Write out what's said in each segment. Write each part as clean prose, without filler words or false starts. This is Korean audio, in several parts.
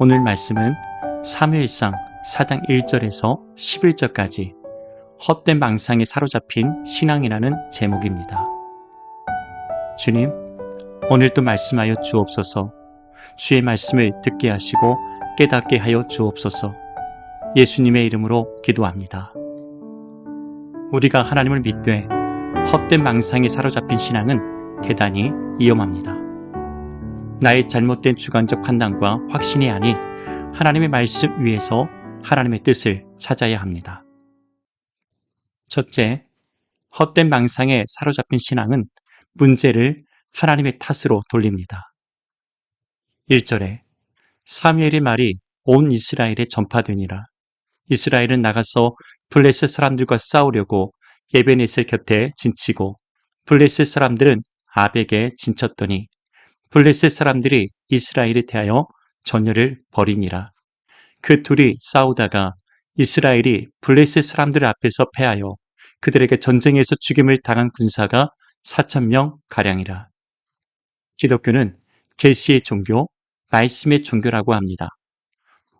오늘 말씀은 사무엘상 4장 1절에서 11절까지 헛된 망상에 사로잡힌 신앙이라는 제목입니다. 주님, 오늘도 말씀하여 주옵소서. 주의 말씀을 듣게 하시고 깨닫게 하여 주옵소서. 예수님의 이름으로 기도합니다. 우리가 하나님을 믿되 헛된 망상에 사로잡힌 신앙은 대단히 위험합니다. 나의 잘못된 주관적 판단과 확신이 아닌 하나님의 말씀 위에서 하나님의 뜻을 찾아야 합니다. 첫째, 헛된 망상에 사로잡힌 신앙은 문제를 하나님의 탓으로 돌립니다. 1절에 사무엘의 말이 온 이스라엘에 전파되니라. 이스라엘은 나가서 블레셋 사람들과 싸우려고 예베넷의 곁에 진치고 블레셋 사람들은 아벡에 진쳤더니 블레셋 사람들이 이스라엘에 대하여 전열을 벌이니라. 그 둘이 싸우다가 이스라엘이 블레셋 사람들 앞에서 패하여 그들에게 전쟁에서 죽임을 당한 군사가 4,000명 가량이라. 기독교는 계시의 종교, 말씀의 종교라고 합니다.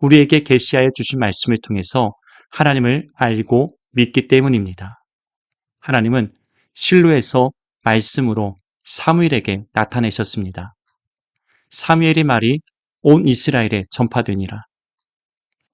우리에게 계시하여 주신 말씀을 통해서 하나님을 알고 믿기 때문입니다. 하나님은 실로에서 말씀으로 사무엘에게 나타내셨습니다. 사무엘의 말이 온 이스라엘에 전파되니라.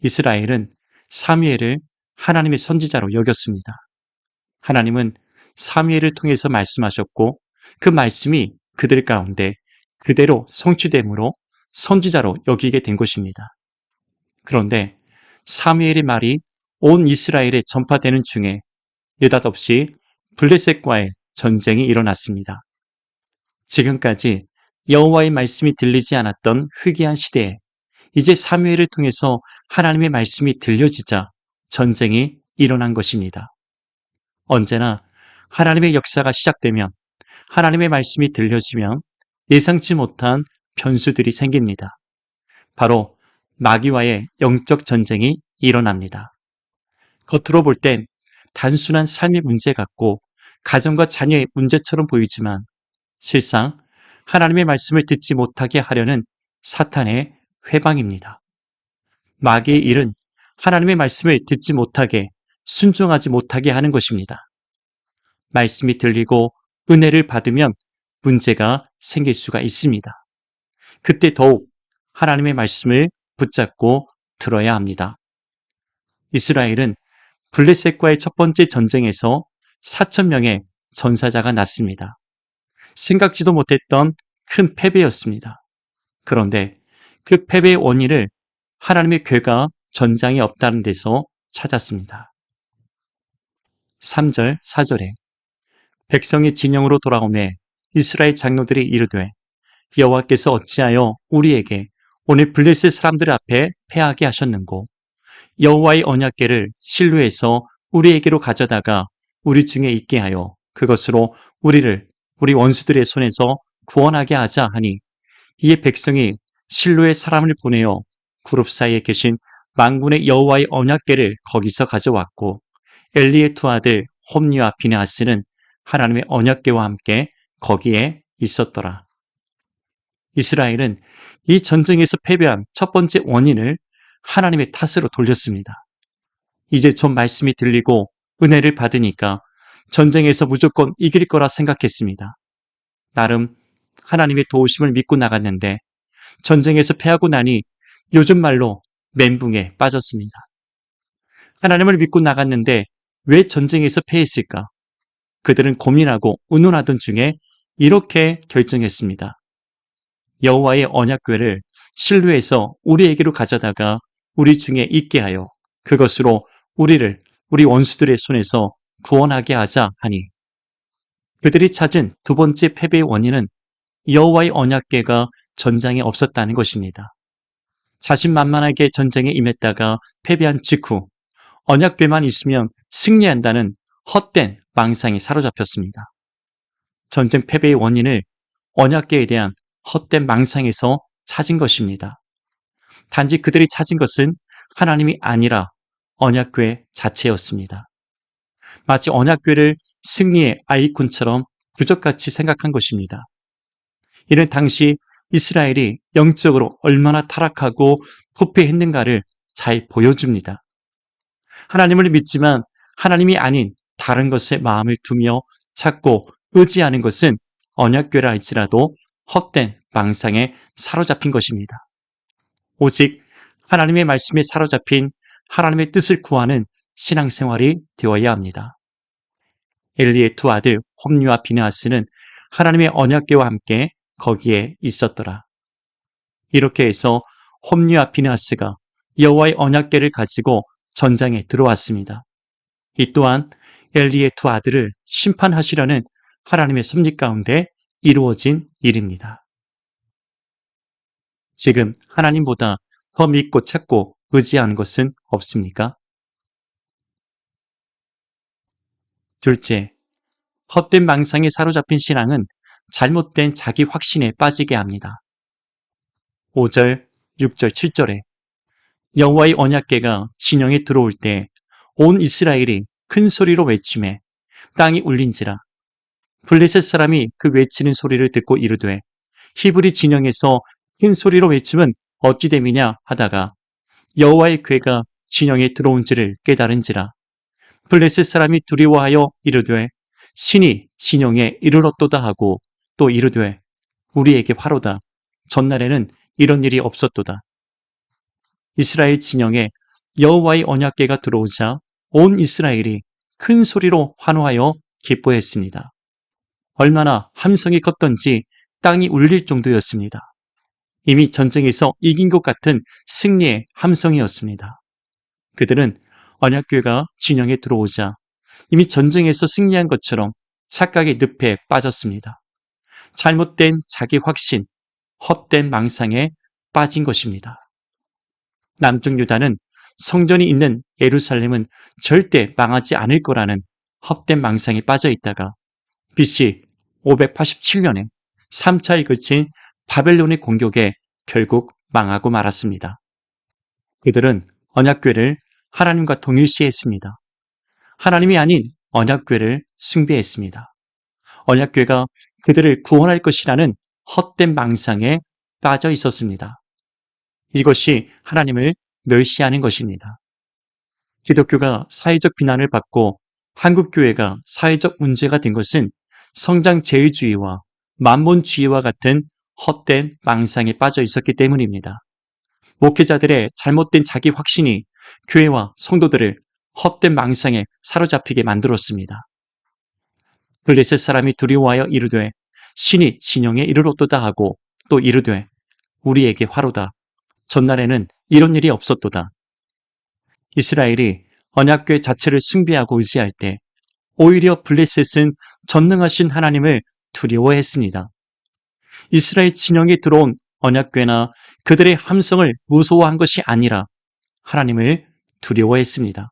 이스라엘은 사무엘을 하나님의 선지자로 여겼습니다. 하나님은 사무엘을 통해서 말씀하셨고 그 말씀이 그들 가운데 그대로 성취됨으로 선지자로 여기게 된 것입니다. 그런데 사무엘의 말이 온 이스라엘에 전파되는 중에 느닷없이 블레셋과의 전쟁이 일어났습니다. 지금까지 여호와의 말씀이 들리지 않았던 희귀한 시대에 이제 사무엘을 통해서 하나님의 말씀이 들려지자 전쟁이 일어난 것입니다. 언제나 하나님의 역사가 시작되면 하나님의 말씀이 들려지면 예상치 못한 변수들이 생깁니다. 바로 마귀와의 영적 전쟁이 일어납니다. 겉으로 볼 땐 단순한 삶의 문제 같고 가정과 자녀의 문제처럼 보이지만 실상 하나님의 말씀을 듣지 못하게 하려는 사탄의 회방입니다. 마귀의 일은 하나님의 말씀을 듣지 못하게, 순종하지 못하게 하는 것입니다. 말씀이 들리고 은혜를 받으면 문제가 생길 수가 있습니다. 그때 더욱 하나님의 말씀을 붙잡고 들어야 합니다. 이스라엘은 블레셋과의 첫 번째 전쟁에서 4,000명의 전사자가 났습니다. 생각지도 못했던 큰 패배였습니다. 그런데 그 패배의 원인을 하나님의 괴가 전장에 없다는 데서 찾았습니다. 3절, 4절에 백성이 진영으로 돌아오매 이스라엘 장로들이 이르되 여호와께서 어찌하여 우리에게 오늘 블레셋 사람들 앞에 패하게 하셨는고 여호와의 언약궤를 실로에서 우리에게로 가져다가 우리 중에 있게 하여 그것으로 우리를 우리 원수들의 손에서 구원하게 하자 하니 이에 백성이 실로의 사람을 보내어 그룹 사이에 계신 만군의 여호와의 언약궤를 거기서 가져왔고 엘리의 두 아들 홈니와 비느하스는 하나님의 언약궤와 함께 거기에 있었더라. 이스라엘은 이 전쟁에서 패배한 첫 번째 원인을 하나님의 탓으로 돌렸습니다. 이제 좀 말씀이 들리고 은혜를 받으니까 전쟁에서 무조건 이길 거라 생각했습니다. 나름 하나님의 도우심을 믿고 나갔는데 전쟁에서 패하고 나니 요즘 말로 멘붕에 빠졌습니다. 하나님을 믿고 나갔는데 왜 전쟁에서 패했을까? 그들은 고민하고 의논하던 중에 이렇게 결정했습니다. 여호와의 언약궤를 실로에서 우리에게로 가져다가 우리 중에 있게 하여 그것으로 우리를 우리 원수들의 손에서 구원하게 하자 하니 그들이 찾은 두 번째 패배의 원인은 여호와의 언약궤가 전장에 없었다는 것입니다. 자신만만하게 전쟁에 임했다가 패배한 직후 언약궤만 있으면 승리한다는 헛된 망상에 사로잡혔습니다. 전쟁 패배의 원인을 언약궤에 대한 헛된 망상에서 찾은 것입니다. 단지 그들이 찾은 것은 하나님이 아니라 언약궤 자체였습니다. 마치 언약궤를 승리의 아이콘처럼 부적같이 생각한 것입니다. 이는 당시 이스라엘이 영적으로 얼마나 타락하고 부패했는가를 잘 보여줍니다. 하나님을 믿지만 하나님이 아닌 다른 것에 마음을 두며 찾고 의지하는 것은 언약궤라 할지라도 헛된 망상에 사로잡힌 것입니다. 오직 하나님의 말씀에 사로잡힌 하나님의 뜻을 구하는 신앙생활이 되어야 합니다. 엘리의 두 아들 홈리와 비느하스는 하나님의 언약궤와 함께 거기에 있었더라. 이렇게 해서 홈리와 비느하스가 여호와의 언약궤를 가지고 전장에 들어왔습니다. 이 또한 엘리의 두 아들을 심판하시려는 하나님의 섭리 가운데 이루어진 일입니다. 지금 하나님보다 더 믿고 찾고 의지하는 것은 없습니까? 둘째, 헛된 망상에 사로잡힌 신앙은 잘못된 자기 확신에 빠지게 합니다. 5절, 6절, 7절에 여호와의 언약궤가 진영에 들어올 때 온 이스라엘이 큰 소리로 외치매 땅이 울린지라. 블레셋 사람이 그 외치는 소리를 듣고 이르되 히브리 진영에서 큰 소리로 외치면 어찌 됨이냐 하다가 여호와의 궤가 진영에 들어온지를 깨달은지라. 블레셋 사람이 두려워하여 이르되 신이 진영에 이르렀도다 하고 또 이르되 우리에게 화로다. 전날에는 이런 일이 없었도다. 이스라엘 진영에 여호와의 언약궤가 들어오자 온 이스라엘이 큰 소리로 환호하여 기뻐했습니다. 얼마나 함성이 컸던지 땅이 울릴 정도였습니다. 이미 전쟁에서 이긴 것 같은 승리의 함성이었습니다. 그들은 언약궤가 진영에 들어오자 이미 전쟁에서 승리한 것처럼 착각의 늪에 빠졌습니다. 잘못된 자기 확신, 헛된 망상에 빠진 것입니다. 남쪽 유다는 성전이 있는 예루살렘은 절대 망하지 않을 거라는 헛된 망상에 빠져 있다가 BC 587년에 3차에 걸친 바벨론의 공격에 결국 망하고 말았습니다. 그들은 언약궤를 하나님과 동일시했습니다. 하나님이 아닌 언약궤를 숭배했습니다. 언약궤가 그들을 구원할 것이라는 헛된 망상에 빠져 있었습니다. 이것이 하나님을 멸시하는 것입니다. 기독교가 사회적 비난을 받고 한국교회가 사회적 문제가 된 것은 성장제일주의와 만본주의와 같은 헛된 망상에 빠져 있었기 때문입니다. 목회자들의 잘못된 자기 확신이 교회와 성도들을 헛된 망상에 사로잡히게 만들었습니다. 블레셋 사람이 두려워하여 이르되 신이 진영에 이르렀도다 하고 또 이르되 우리에게 화로다. 전날에는 이런 일이 없었도다. 이스라엘이 언약궤 자체를 숭배하고 의지할 때 오히려 블레셋은 전능하신 하나님을 두려워했습니다. 이스라엘 진영에 들어온 언약궤나 그들의 함성을 무서워한 것이 아니라 하나님을 두려워했습니다.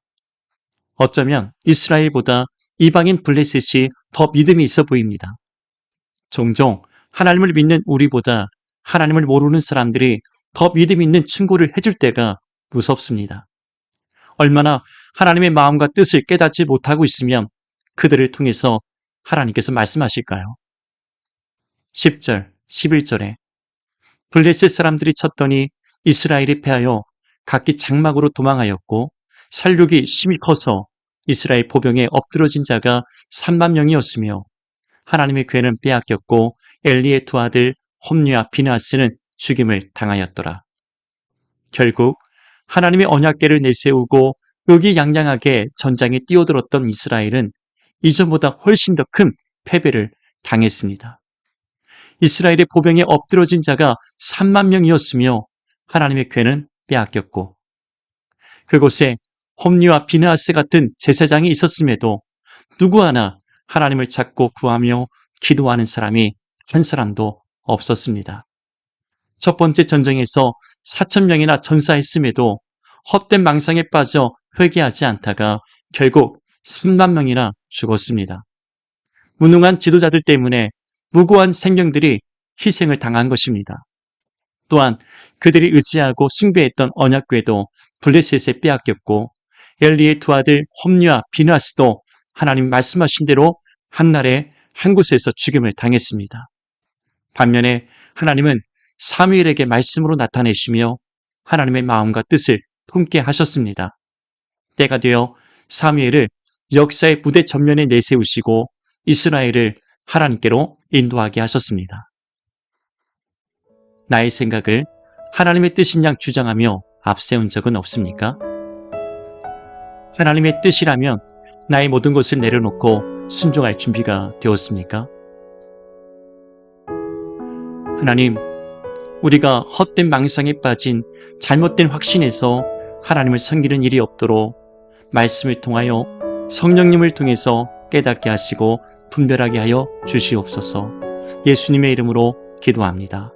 어쩌면 이스라엘보다 이방인 블레셋이 더 믿음이 있어 보입니다. 종종 하나님을 믿는 우리보다 하나님을 모르는 사람들이 더 믿음 있는 충고를 해줄 때가 무섭습니다. 얼마나 하나님의 마음과 뜻을 깨닫지 못하고 있으면 그들을 통해서 하나님께서 말씀하실까요? 10절, 11절에 블레셋 사람들이 쳤더니 이스라엘이 패하여 각기 장막으로 도망하였고 살육이 심히 커서 이스라엘 보병에 엎드러진 자가 3만 명이었으며 하나님의 궤는 빼앗겼고 엘리의 두 아들 홈리와 비느하스는 죽임을 당하였더라. 결국 하나님의 언약궤를 내세우고 의기양양하게 전장에 뛰어들었던 이스라엘은 이전보다 훨씬 더 큰 패배를 당했습니다. 이스라엘의 보병에 엎드러진 자가 3만 명이었으며 하나님의 궤는 빼앗겼고 그곳에 홈리와 비느하스 같은 제사장이 있었음에도 누구 하나 하나님을 찾고 구하며 기도하는 사람이 한 사람도 없었습니다. 첫 번째 전쟁에서 4,000명이나 전사했음에도 헛된 망상에 빠져 회개하지 않다가 결국 3만 명이나 죽었습니다. 무능한 지도자들 때문에 무고한 생명들이 희생을 당한 것입니다. 또한 그들이 의지하고 숭배했던 언약궤도 블레셋에 빼앗겼고 엘리의 두 아들 홈리와 비느하스도 하나님 말씀하신 대로 한날에 한 곳에서 죽임을 당했습니다. 반면에 하나님은 사무엘에게 말씀으로 나타내시며 하나님의 마음과 뜻을 품게 하셨습니다. 때가 되어 사무엘을 역사의 무대 전면에 내세우시고 이스라엘을 하나님께로 인도하게 하셨습니다. 나의 생각을 하나님의 뜻인 양 주장하며 앞세운 적은 없습니까? 하나님의 뜻이라면 나의 모든 것을 내려놓고 순종할 준비가 되었습니까? 하나님, 우리가 헛된 망상에 빠진 잘못된 확신에서 하나님을 섬기는 일이 없도록 말씀을 통하여 성령님을 통해서 깨닫게 하시고 분별하게 하여 주시옵소서. 예수님의 이름으로 기도합니다.